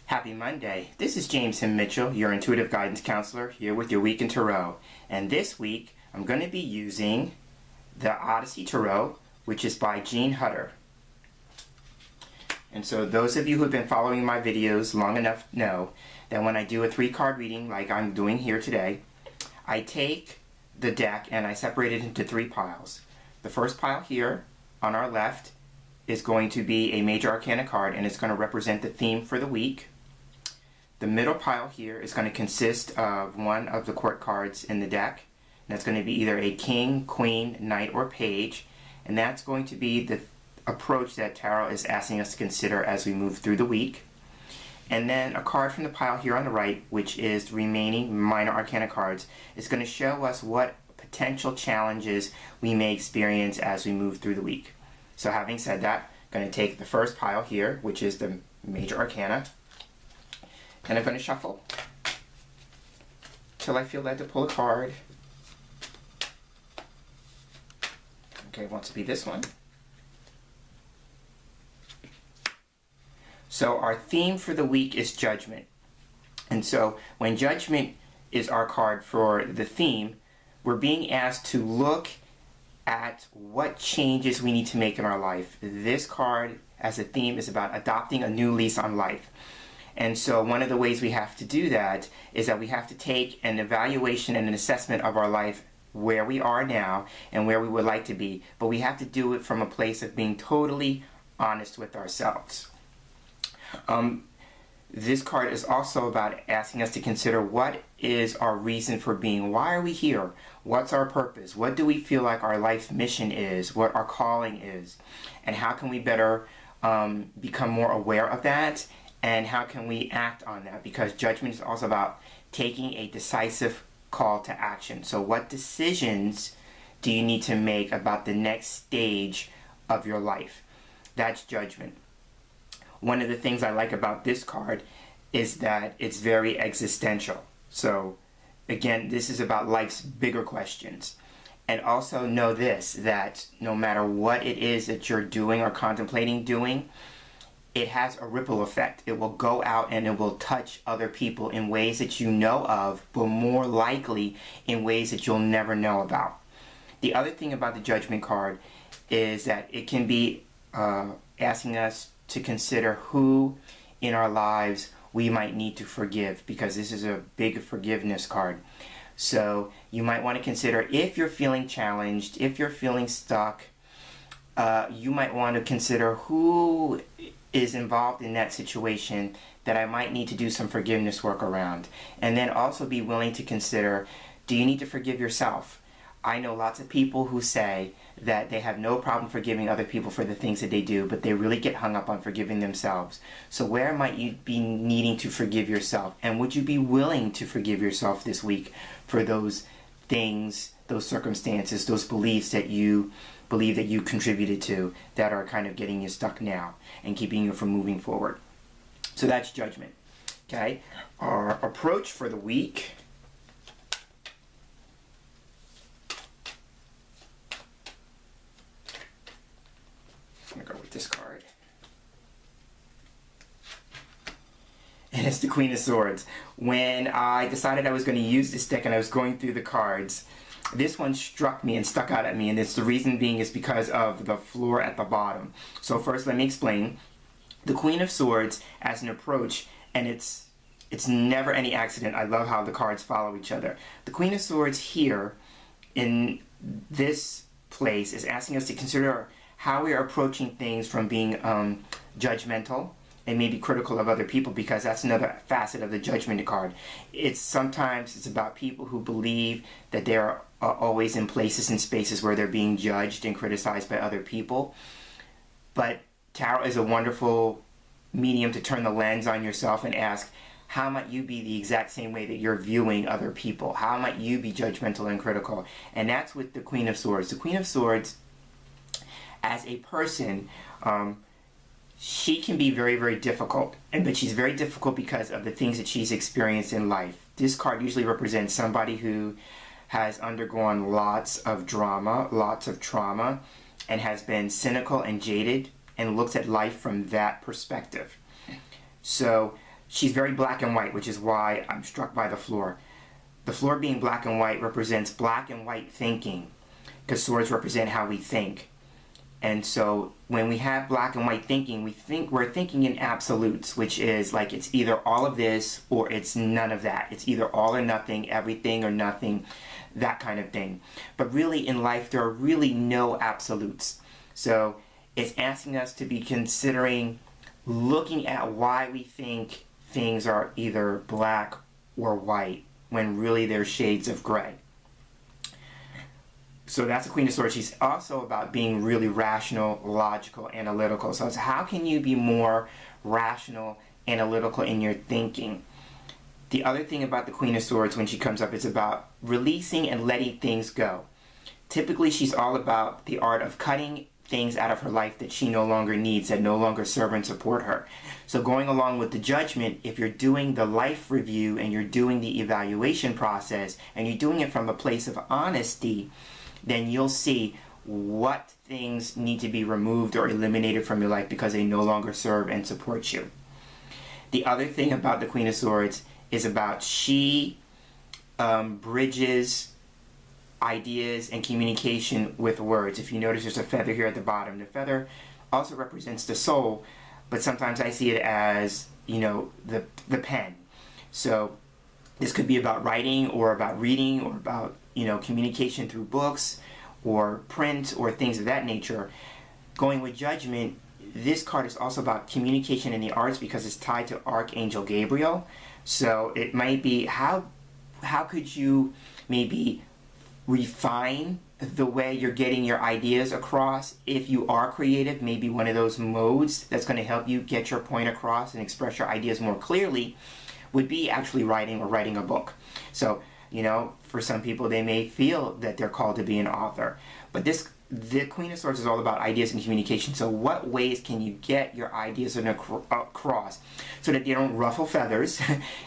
Happy Monday. This is James Himm Mitchell, your intuitive guidance counselor, here with your week in Tarot. And this week, I'm going to be using the Odyssey Tarot, which is by Jean Hutter. And so those of you who have been following my videos long enough know that when I do a 3-card reading like I'm doing here today, I take the deck and I separate it into 3 piles. The first pile here on our left is going to be a major arcana card, and it's going to represent the theme for the week. The middle pile here is going to consist of one of the court cards in the deck, and that's going to be either a king, queen, knight, or page, and that's going to be the approach that Tarot is asking us to consider as we move through the week. And then a card from the pile here on the right, which is the remaining minor arcana cards, is going to show us what potential challenges we may experience as we move through the week. So having said that, I'm going to take the first pile here, which is the major arcana, and I'm going to shuffle till I feel led to pull a card. Okay, it wants to be this one. So our theme for the week is judgment. And so when judgment is our card for the theme, we're being asked to look at what changes we need to make in our life. This card as a theme is about adopting a new lease on life. And so one of the ways we have to do that is that we have to take an evaluation and an assessment of our life, where we are now and where we would like to be. But we have to do it from a place of being totally honest with ourselves. This card is also about asking us to consider what is our reason for being. Why are we here? What's our purpose? What do we feel like our life mission is? What our calling is? And how can we better become more aware of that? And how can we act on that? Because judgment is also about taking a decisive call to action. So what decisions do you need to make about the next stage of your life? That's judgment. One of the things I like about this card is that it's very existential. So again, this is about life's bigger questions. And also know this, that no matter what it is that you're doing or contemplating doing, it has a ripple effect. It will go out and it will touch other people in ways that you know of, but more likely in ways that you'll never know about. The other thing about the judgment card is that it can be asking us to consider who in our lives we might need to forgive, because this is a big forgiveness card. So you might want to consider, if you're feeling challenged, if you're feeling stuck, you might want to consider who is involved in that situation that I might need to do some forgiveness work around. And then also be willing to consider, do you need to forgive yourself? I know lots of people who say that they have no problem forgiving other people for the things that they do, but they really get hung up on forgiving themselves. So where might you be needing to forgive yourself? And would you be willing to forgive yourself this week for those things, those circumstances, those beliefs that you believe that you contributed to that are kind of getting you stuck now and keeping you from moving forward? So that's judgment. Okay, our approach for the week. I'm gonna go with this card. And it's the Queen of Swords. When I decided I was going to use this deck and I was going through the cards, this one struck me and stuck out at me, and it's the reason being is because of the floor at the bottom. So first let me explain. The Queen of Swords as an approach, and it's never any accident. I love how the cards follow each other. The Queen of Swords here in this place is asking us to consider how we are approaching things from being judgmental and maybe critical of other people, because that's another facet of the judgment card. Sometimes it's about people who believe that they're always in places and spaces where they're being judged and criticized by other people. But Tarot is a wonderful medium to turn the lens on yourself and ask, how might you be the exact same way that you're viewing other people? How might you be judgmental and critical? And that's with the Queen of Swords. The Queen of Swords, as a person, she can be very, very difficult, but she's very difficult because of the things that she's experienced in life. This card usually represents somebody who has undergone lots of drama, lots of trauma, and has been cynical and jaded and looks at life from that perspective. So she's very black and white, which is why I'm struck by the floor. The floor being black and white represents black and white thinking, because swords represent how we think. And so when we have black and white thinking, we're thinking in absolutes, which is like it's either all of this or it's none of that. It's either all or nothing, everything or nothing, that kind of thing. But really in life, there are really no absolutes. So it's asking us to be considering, looking at why we think things are either black or white, when really they're shades of gray. So that's the Queen of Swords. She's also about being really rational, logical, analytical. So it's how can you be more rational, analytical in your thinking? The other thing about the Queen of Swords when she comes up is about releasing and letting things go. Typically, she's all about the art of cutting things out of her life that she no longer needs, that no longer serve and support her. So going along with the Judgment, if you're doing the life review and you're doing the evaluation process and you're doing it from a place of honesty, then you'll see what things need to be removed or eliminated from your life because they no longer serve and support you. The other thing about the Queen of Swords is about she bridges ideas and communication with words. If you notice, there's a feather here at the bottom. The feather also represents the soul, but sometimes I see it as, you know, the pen. So this could be about writing or about reading or about, you know, communication through books or print or things of that nature. Going with Judgment, this card is also about communication in the arts because it's tied to Archangel Gabriel. So it might be how could you maybe refine the way you're getting your ideas across. If you are creative, maybe one of those modes that's going to help you get your point across and express your ideas more clearly would be actually writing or writing a book. So, you know, for some people, they may feel that they're called to be an author. But the Queen of Swords is all about ideas and communication. So what ways can you get your ideas across so that they don't ruffle feathers?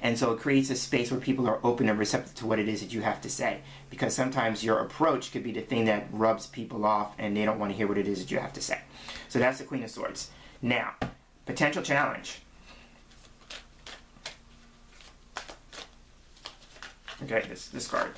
And so it creates a space where people are open and receptive to what it is that you have to say. Because sometimes your approach could be the thing that rubs people off and they don't want to hear what it is that you have to say. So that's the Queen of Swords. Now, potential challenge. Okay, this card.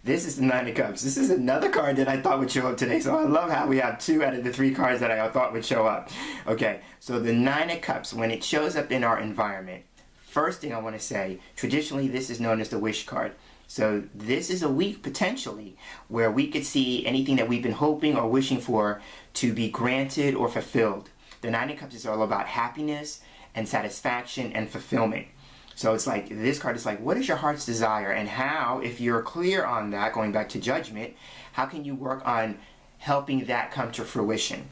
This is the Nine of Cups. This is another card that I thought would show up today. So I love how we have 2 out of the 3 cards that I thought would show up. Okay, so the Nine of Cups, when it shows up in our environment, first thing I want to say, traditionally this is known as the wish card. So this is a week potentially where we could see anything that we've been hoping or wishing for to be granted or fulfilled. The Nine of Cups is all about happiness and satisfaction and fulfillment. So it's like, this card is like, what is your heart's desire? And how, if you're clear on that, going back to Judgment, how can you work on helping that come to fruition?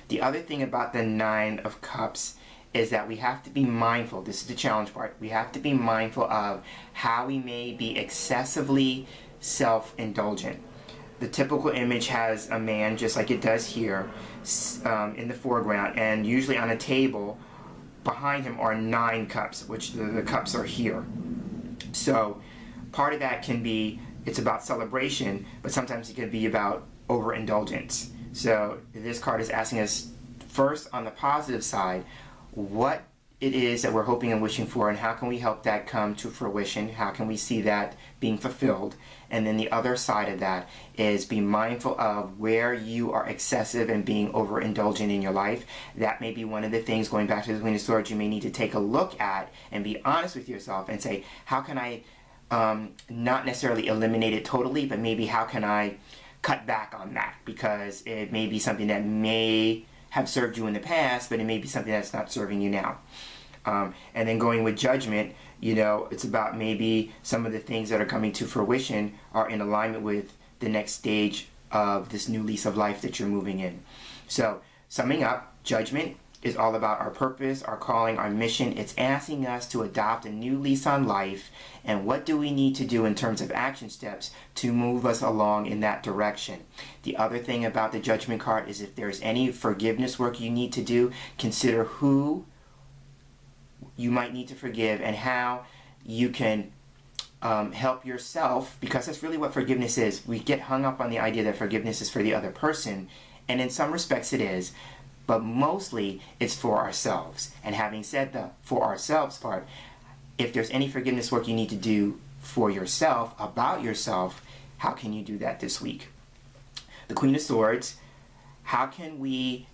The other thing about the Nine of Cups is that we have to be mindful. This is the challenge part. We have to be mindful of how we may be excessively self-indulgent. The typical image has a man, just like it does here, in the foreground, and usually on a table behind him are 9 cups, which the cups are here. So part of that can be, it's about celebration, but sometimes it can be about overindulgence. So this card is asking us, first on the positive side, what it is that we're hoping and wishing for, and how can we help that come to fruition? How can we see that being fulfilled? And then the other side of that is be mindful of where you are excessive and being overindulgent in your life. That may be one of the things, going back to the Queen of Swords, you may need to take a look at and be honest with yourself and say, how can I not necessarily eliminate it totally, but maybe how can I cut back on that? Because it may be something that may have served you in the past, but it may be something that's not serving you now. And then going with Judgment, you know, it's about maybe some of the things that are coming to fruition are in alignment with the next stage of this new lease of life that you're moving in. So, summing up, Judgment is all about our purpose, our calling, our mission. It's asking us to adopt a new lease on life, and what do we need to do in terms of action steps to move us along in that direction. The other thing about the Judgment card is if there's any forgiveness work you need to do, consider who you might need to forgive and how you can help yourself, because that's really what forgiveness is. We get hung up on the idea that forgiveness is for the other person, and in some respects it is, but mostly it's for ourselves. And having said the for ourselves part, if there's any forgiveness work you need to do for yourself, about yourself, how can you do that this week? The Queen of Swords, how can we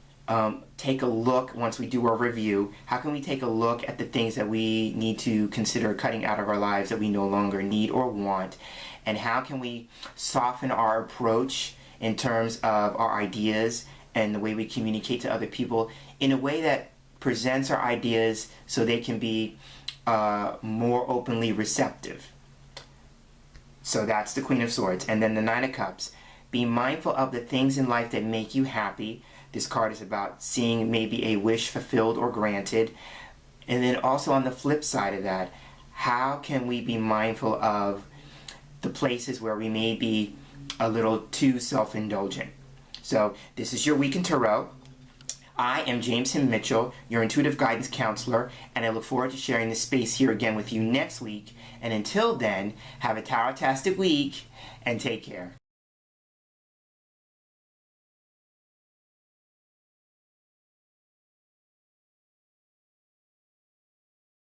take a look, once we do our review, how can we take a look at the things that we need to consider cutting out of our lives that we no longer need or want? And how can we soften our approach in terms of our ideas and the way we communicate to other people in a way that presents our ideas so they can be more openly receptive? So that's the Queen of Swords. And then the Nine of Cups. Be mindful of the things in life that make you happy. This card is about seeing maybe a wish fulfilled or granted. And then also on the flip side of that, how can we be mindful of the places where we may be a little too self-indulgent? So this is your week in Tarot. I am James Himm Mitchell, your intuitive guidance counselor, and I look forward to sharing this space here again with you next week. And until then, have a Tarot-tastic week and take care.